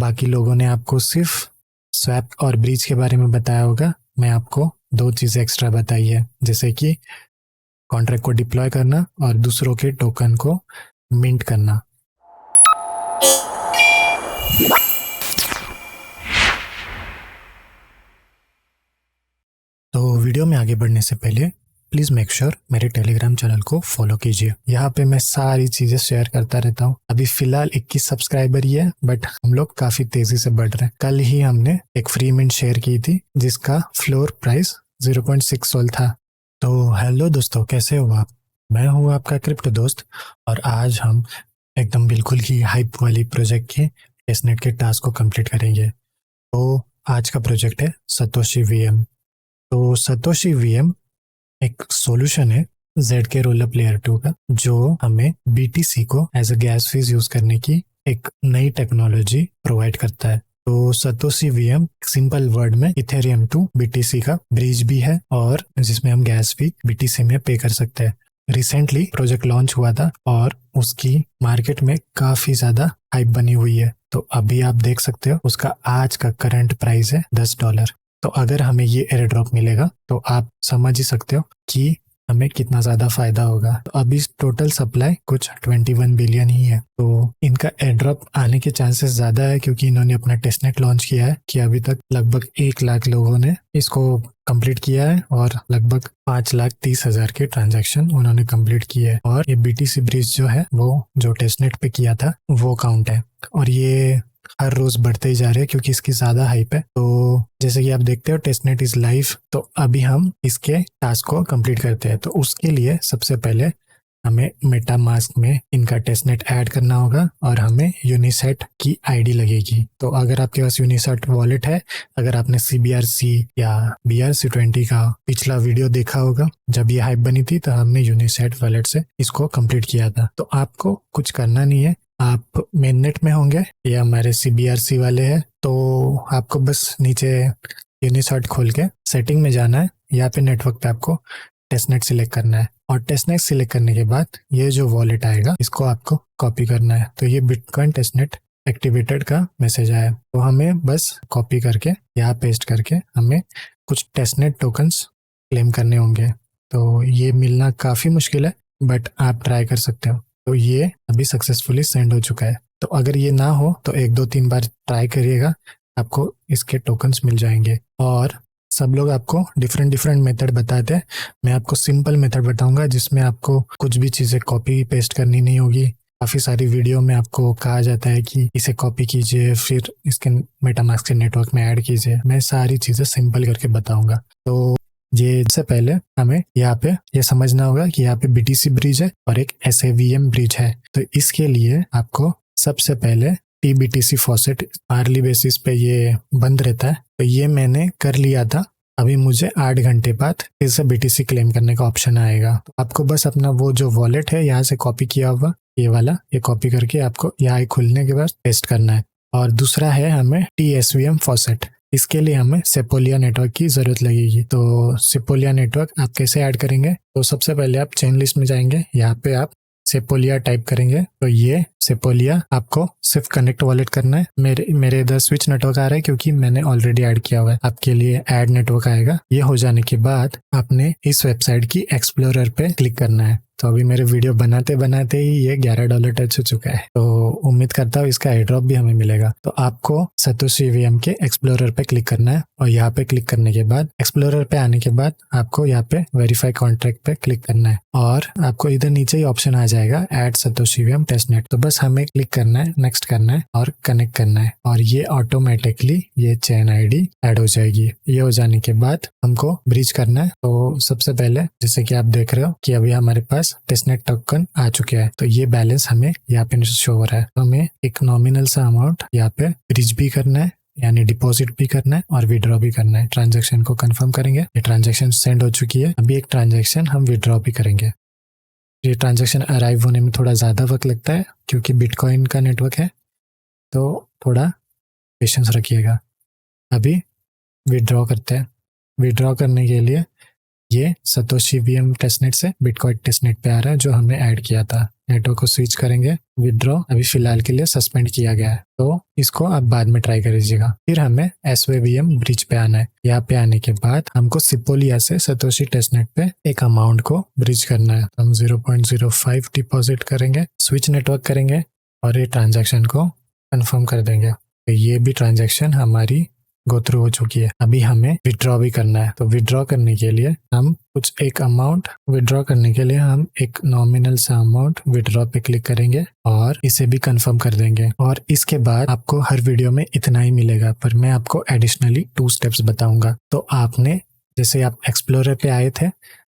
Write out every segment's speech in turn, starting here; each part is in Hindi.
बाकी लोगों ने आपको सिर्फ स्वैप और ब्रीच के बारे में बताया होगा। मैं आपको दो चीज़ें एक्स्ट्रा बताई है, जैसे कि कॉन्ट्रैक्ट को डिप्लॉय करना और दूसरों के टोकन को मिंट करना। तो वीडियो में आगे बढ़ने से पहले प्लीज़ मेक श्योर मेरे टेलीग्राम चैनल को फॉलो कीजिए। यहाँ पे मैं सारी चीज़ें शेयर करता रहता हूँ। अभी फिलहाल 21 सब्सक्राइबर ही है, बट हम लोग काफ़ी तेज़ी से बढ़ रहे हैं। कल ही हमने एक फ्री मिंट शेयर की थी जिसका फ्लोर प्राइस 0.6 सोल था। तो हेलो दोस्तों, कैसे हो आप? मैं हूँ आपका क्रिप्टो दोस्त, और आज हम एकदम बिल्कुल ही हाइप वाली प्रोजेक्ट के टेस्टनेट के टास्क को कंप्लीट करेंगे। तो आज का प्रोजेक्ट है सतोशी वीएम। तो सतोशी वीएम एक सॉल्यूशन है जेड के रोलअप लेयर 2 का, जो हमें बीटीसी को as a gas fee use करने की एक नई टेक्नोलॉजी प्रोवाइड करता है। तो सतोशी वीएम सिंपल वर्ड में इथेरियम टू बीटीसी का ब्रिज भी है, और जिसमें हम गैस फी बीटीसी में पे कर सकते हैं। रिसेंटली प्रोजेक्ट लॉन्च हुआ था और उसकी मार्केट में काफी ज्यादा हाइप बनी हुई है। तो अभी आप देख सकते हो उसका आज का करंट प्राइस है $10। तो अगर हमें ये एयर ड्रॉप मिलेगा तो आप समझ ही सकते हो कि हमें कितना ज्यादा फायदा होगा। तो अभी टोटल सप्लाई कुछ 21 बिलियन ही है। तो इनका एयर ड्रॉप आने के चांसेस ज्यादा है, क्योंकि इन्होंने अपना टेस्टनेट लॉन्च किया है कि अभी तक लगभग 1 लाख लोगों ने इसको कंप्लीट किया है और लगभग 5,30,000 के ट्रांजैक्शन उन्होंने कंप्लीट किए हैं। और ये बीटीसी ब्रिज जो है वो जो टेस्टनेट पे किया था वो काउंट है, और ये हर रोज बढ़ते ही जा रहे हैं क्योंकि इसकी ज्यादा हाइप है। तो जैसे कि आप देखते हो टेस्टनेट इज लाइव। तो अभी हम इसके टास्क को कंप्लीट करते हैं। तो उसके लिए सबसे पहले हमें मेटामास्क में इनका टेस्टनेट ऐड करना होगा और हमें यूनिसेट की आईडी लगेगी। तो अगर आपके पास यूनिसेट वॉलेट है, अगर आपने सीबीआरसी या BRC20 का पिछला वीडियो देखा होगा, जब ये हाइप बनी थी तो हमने यूनिसेट वॉलेट से इसको कंप्लीट किया था। तो आपको कुछ करना नहीं है, आप मेननेट में होंगे, ये हमारे सीबीआरसी वाले हैं, तो आपको बस नीचे यूनिसेट खोल के सेटिंग में जाना है। यहाँ पे नेटवर्क पे आपको टेस्टनेट सिलेक्ट करना है, और टेस्टनेट सिलेक्ट करने के बाद ये जो वॉलेट आएगा इसको आपको कॉपी करना है। तो ये बिटकॉइन टेस्टनेट एक्टिवेटेड का मैसेज आया, तो हमें बस कॉपी करके यहाँ पेस्ट करके हमें कुछ टेस्टनेट टोकन्स क्लेम करने होंगे। तो ये मिलना काफ़ी मुश्किल है, बट आप ट्राई कर सकते हो। तो ये अभी सक्सेसफुली सेंड हो चुका है। तो अगर ये ना हो तो 1 2 3 बार ट्राई करिएगा, आपको इसके टोकन्स मिल जाएंगे। और सब लोग आपको डिफरेंट मेथड बताते हैं, मैं आपको सिंपल मेथड बताऊंगा जिसमें आपको कुछ भी चीज़ें कॉपी पेस्ट करनी नहीं होगी। काफ़ी सारी वीडियो में आपको कहा जाता है कि इसे कॉपी कीजिए फिर इसके मेटामास्क के नेटवर्क में ऐड कीजिए। मैं सारी चीज़ें सिंपल करके बताऊंगा। तो ये से पहले हमें यहाँ पे ये समझना होगा कि यहाँ पे बीटीसी ब्रिज है और एक SAVM ब्रिज है। तो इसके लिए आपको सबसे पहले TBTC फॉसेट आर्ली बेसिस पे ये बंद रहता है, तो ये मैंने कर लिया था। अभी मुझे 8 घंटे बाद फिर से BTC क्लेम करने का ऑप्शन आएगा। तो आपको बस अपना वो जो वॉलेट है यहाँ से कॉपी किया हुआ ये वाला, ये कॉपी करके आपको यहाँ खुलने के बाद पेस्ट करना है। और दूसरा है हमें TSVM फॉसेट, इसके लिए हमें सेपोलिया नेटवर्क की जरूरत लगेगी। तो सेपोलिया नेटवर्क आप कैसे ऐड करेंगे? तो सबसे पहले आप चेन लिस्ट में जाएंगे, यहाँ पे आप सेपोलिया टाइप करेंगे तो ये सेपोलिया आपको सिर्फ कनेक्ट वॉलेट करना है। मेरे इधर स्विच नेटवर्क आ रहा है क्योंकि मैंने ऑलरेडी ऐड किया हुआ है। आपके लिए ऐड नेटवर्क आएगा। ये हो जाने के बाद आपने इस वेबसाइट की एक्सप्लोरर पे क्लिक करना है। तो अभी मेरे वीडियो बनाते बनाते ही ये $11 टच हो चुका है, तो उम्मीद करता हूँ इसका एयर ड्रॉप भी हमें मिलेगा। तो आपको सतोशी वीएम के एक्सप्लोरर पे क्लिक करना है, और यहाँ पे क्लिक करने के बाद एक्सप्लोरर पे आने के बाद आपको यहाँ पे वेरीफाई कॉन्ट्रैक्ट पे क्लिक करना है, और आपको इधर नीचे ही ऑप्शन आ जाएगा ऐड सतोशी वीएम टेस्टनेट। तो बस हमें क्लिक करना है, नेक्स्ट करना है और कनेक्ट करना है, और ये ऑटोमेटिकली ये चेन आईडी ऐड हो जाएगी। ये हो जाने के बाद हमको ब्रिज करना है। तो सबसे पहले जैसे कि आप देख रहे हो कि अभी हमारे पास टेस्टनेट टोकन आ चुके हैं, तो ये बैलेंस हमें यहाँ पे शो हो रहा है। तो हमें एक नॉमिनल सा अमाउंट यहाँ पे ब्रिज भी करना है, यानी डिपॉजिट भी करना है और विड्रॉ भी करना है। ट्रांजैक्शन को कंफर्म करेंगे, ये ट्रांजैक्शन सेंड हो चुकी है। अभी एक ट्रांजैक्शन हम विड्रॉ भी करेंगे। ये ट्रांजैक्शन अराइव होने में थोड़ा ज़्यादा वक्त लगता है क्योंकि बिटकॉइन का नेटवर्क है, तो थोड़ा पेशेंस रखिएगा। अभी विड्रॉ करते हैं। विड्रॉ करने के लिए ये सतोशी वीएम टेस्टनेट से बिटकॉइन टेस्टनेट पे आ रहा है जो हमने ऐड किया था। नेटवर्क को स्विच करेंगे। विड्रॉ अभी फिलहाल के लिए सस्पेंड किया गया है, तो इसको आप बाद में ट्राई कर लीजिएगा। फिर हमें एसवीएम ब्रिज पे आना है। यहाँ पे आने के बाद हमको सिपोलिया से सतोशी टेस्टनेट पे एक अमाउंट को ब्रिज करना है। हम 0.05 डिपॉजिट करेंगे, स्विच नेटवर्क करेंगे और ये ट्रांजैक्शन को कंफर्म कर देंगे। तो ये भी ट्रांजैक्शन हमारी गो थ्रू हो चुकी है। अभी हमें विड्रॉ भी करना है, तो विड्रॉ करने के लिए हम कुछ एक अमाउंट विड्रॉ करने के लिए हम एक नॉमिनल सा अमाउंट विड्रॉ पे क्लिक करेंगे और इसे भी कंफर्म कर देंगे। और इसके बाद आपको हर वीडियो में इतना ही मिलेगा, पर मैं आपको एडिशनली 2 स्टेप्स बताऊंगा। तो आपने जैसे आप एक्सप्लोरर पे आए थे,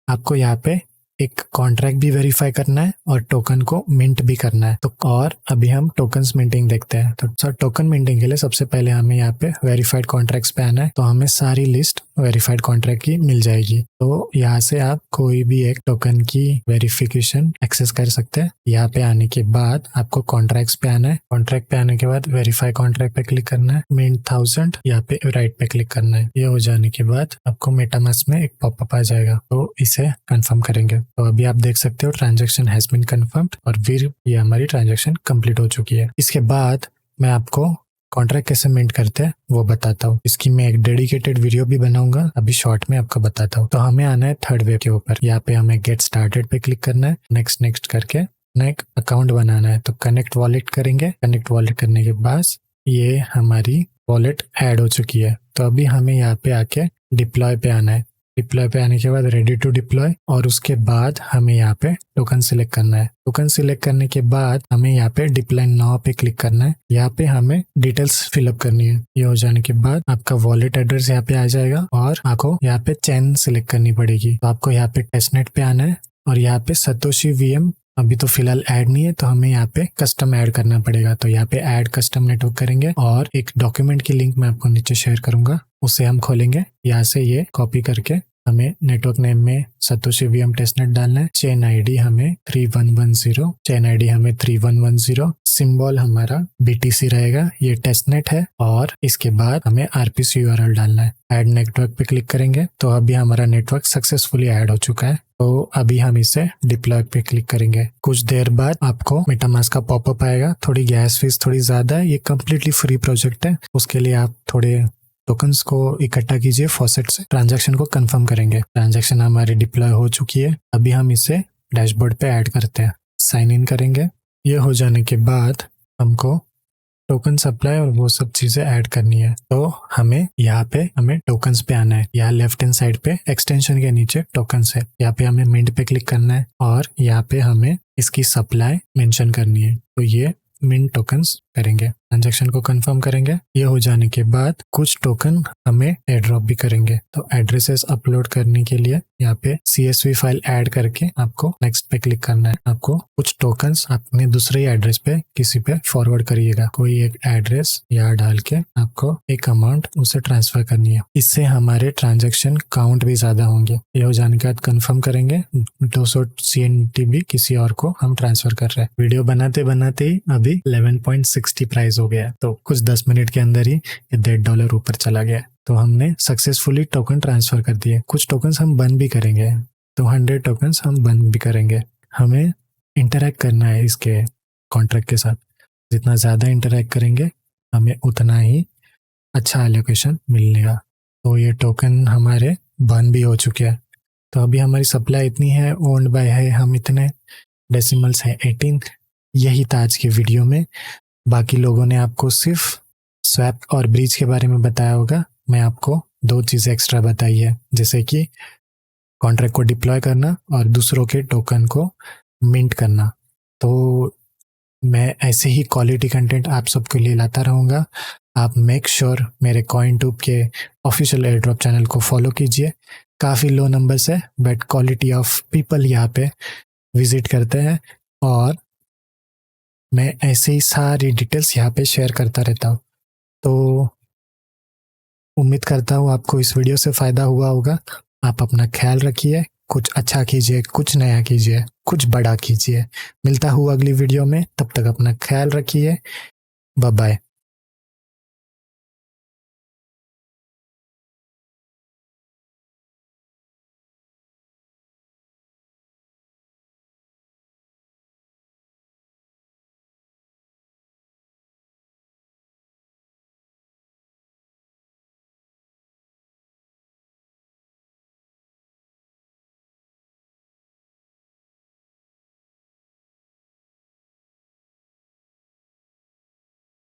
आपको यहाँ पे एक कॉन्ट्रैक्ट भी वेरीफाई करना है और टोकन को मिंट भी करना है। तो और अभी हम टोकन्स मिंटिंग देखते हैं। तो टोकन मिंटिंग के लिए सबसे पहले हमें यहाँ पे वेरीफाइड कॉन्ट्रैक्ट्स पे आना है। तो हमें सारी लिस्ट वेरीफाइड कॉन्ट्रैक्ट की मिल जाएगी। तो यहाँ से आप कोई भी एक टोकन की वेरिफिकेशन एक्सेस कर सकते हैं। यहाँ पे आने के बाद आपको कॉन्ट्रैक्ट्स पे आना है। कॉन्ट्रैक्ट पे आने के बाद वेरीफाई कॉन्ट्रैक्ट पे क्लिक करना है। मिंट 1000 यहाँ पे राइट पे क्लिक करना है। ये हो जाने के बाद आपको मेटामास्क में एक पॉपअप आ जाएगा, तो इसे कंफर्म करेंगे। तो अभी आप देख सकते हो ट्रांजैक्शन हैज बीन कंफर्म्ड और फिर ये हमारी ट्रांजैक्शन कंप्लीट हो चुकी है। इसके बाद मैं आपको कॉन्ट्रैक्ट कैसे मिंट करते हैं वो बताता हूँ। इसकी मैं एक डेडिकेटेड वीडियो भी बनाऊंगा, अभी शॉर्ट में आपको बताता हूँ। तो हमें आना है थर्ड वेव के ऊपर। यहाँ पे हमें गेट स्टार्टेड पे क्लिक करना है। नेक्स्ट नेक्स्ट करके एक अकाउंट बनाना है। तो कनेक्ट वॉलेट करेंगे। कनेक्ट वॉलेट करने के बाद ये हमारी वॉलेट ऐड हो चुकी है। तो अभी हमें यहाँ पे आके डिप्लॉय पे आना है। डिप्लॉय पे आने के बाद रेडी टू डिप्लॉय और उसके बाद हमें यहाँ पे टोकन सिलेक्ट करना है। टोकन सिलेक्ट करने के बाद हमें यहाँ पे डिप्लॉय नाउ पे क्लिक करना है। यहाँ पे हमें डिटेल्स फिलअप करनी है। ये हो जाने के बाद आपका वॉलेट एड्रेस यहाँ पे आ जाएगा और आपको यहाँ पे चेन सिलेक्ट करनी पड़ेगी। तो आपको यहाँ पे टेस्टनेट पे आना है और यहाँ पे सतोशी वीएम अभी तो फिलहाल ऐड नहीं है, तो हमें यहाँ पे कस्टम ऐड करना पड़ेगा। तो यहाँ पे ऐड कस्टम नेटवर्क करेंगे और एक डॉक्यूमेंट की लिंक मैं आपको नीचे शेयर करूंगा, उसे हम खोलेंगे। यहाँ से ये कॉपी करके हमें नेटवर्क नेम में सतोशी वीएम टेस्टनेट डालना है। चेन आईडी हमें 3110, चेन आईडी हमें 3110, सिंबल हमारा BTC रहेगा, ये टेस्टनेट है। और इसके बाद हमें RPC URL डालना है। ऐड नेटवर्क पे क्लिक करेंगे तो अभी हमारा नेटवर्क सक्सेसफुली ऐड हो चुका है। तो अभी हम इसे डिप्लॉय पे क्लिक करेंगे। कुछ देर बाद आपको मेटामास्क का पॉपअप आएगा। थोड़ी गैस फीस थोड़ी ज्यादा है, ये कम्प्लीटली फ्री प्रोजेक्ट है। उसके लिए आप थोड़े टोकन्स को इकट्ठा कीजिए फॉसेट से। ट्रांजैक्शन को कंफर्म करेंगे। ट्रांजैक्शन हमारी डिप्लॉय हो चुकी है। अभी हम इसे डैशबोर्ड पे ऐड करते हैं। साइन इन करेंगे। ये हो जाने के बाद हमको टोकन सप्लाई और वो सब चीजें ऐड करनी है। तो हमें यहाँ पे हमें टोकन्स पे आना है। यहाँ लेफ्ट हैंड साइड पे एक्सटेंशन के नीचे टोकन्स है, यहाँ पे हमें मिंट पे क्लिक करना है और यहाँ पे हमें इसकी सप्लाई मेंशन करनी है। तो ये मिंट टोकन्स करेंगे। ट्रांजैक्शन को कंफर्म करेंगे। ये हो जाने के बाद कुछ टोकन हमें एयरड्रॉप भी करेंगे। तो एड्रेसेस अपलोड करने के लिए यहाँ पे CSV फाइल ऐड करके आपको नेक्स्ट पे क्लिक करना है। आपको कुछ टोकन्स अपने दूसरे एड्रेस पे किसी पे फॉरवर्ड करिएगा। कोई एक एड्रेस यहाँ डाल के आपको एक अमाउंट उसे ट्रांसफर करनी है। इससे हमारे ट्रांजेक्शन काउंट भी ज्यादा होंगे। ये हो जाने के बाद कंफर्म करेंगे। 200 CNTB किसी और को हम ट्रांसफर कर रहे हैं। वीडियो बनाते बनाते ही अभी 11.60 प्राइस हो गया, तो कुछ 10 मिनट के अंदर ही ये $1.5 ऊपर चला गया। तो हमने सक्सेसफुली टोकन ट्रांसफर कर दिए। कुछ टोकन्स हम बंद भी करेंगे, तो 100 टोकन्स हम बंद भी करेंगे। हमें इंटरैक्ट करना है इसके कॉन्ट्रैक्ट के साथ। जितना ज़्यादा इंटरैक्ट करेंगे हमें उतना ही अच्छा एलोकेशन मिलेगा। तो ये टोकन हमारे बंद भी हो चुके हैं। तो अभी हमारी सप्लाई इतनी है, ओन्ड बाय है हम इतने, डेसिमल्स है 18। यही था आज की वीडियो में। बाकी लोगों ने आपको सिर्फ स्वैप और ब्रीज के बारे में बताया होगा। मैं आपको 2 चीज़ें एक्स्ट्रा बताई है, जैसे कि कॉन्ट्रैक्ट को डिप्लॉय करना और दूसरों के टोकन को मिंट करना। तो मैं ऐसे ही क्वालिटी कंटेंट आप सबके लिए लाता रहूँगा। आप मेक श्योर मेरे कॉइनटूब के ऑफिशियल एयरड्रॉप चैनल को फॉलो कीजिए। काफ़ी लो नंबर्स है बट क्वालिटी ऑफ पीपल यहाँ पे विजिट करते हैं और मैं ऐसे ही सारी डिटेल्स यहाँ पे शेयर करता रहता हूँ। तो उम्मीद करता हूँ आपको इस वीडियो से फ़ायदा हुआ होगा। आप अपना ख्याल रखिए, कुछ अच्छा कीजिए, कुछ नया कीजिए, कुछ बड़ा कीजिए। मिलता हूँ अगली वीडियो में, तब तक अपना ख्याल रखिए। Bye bye.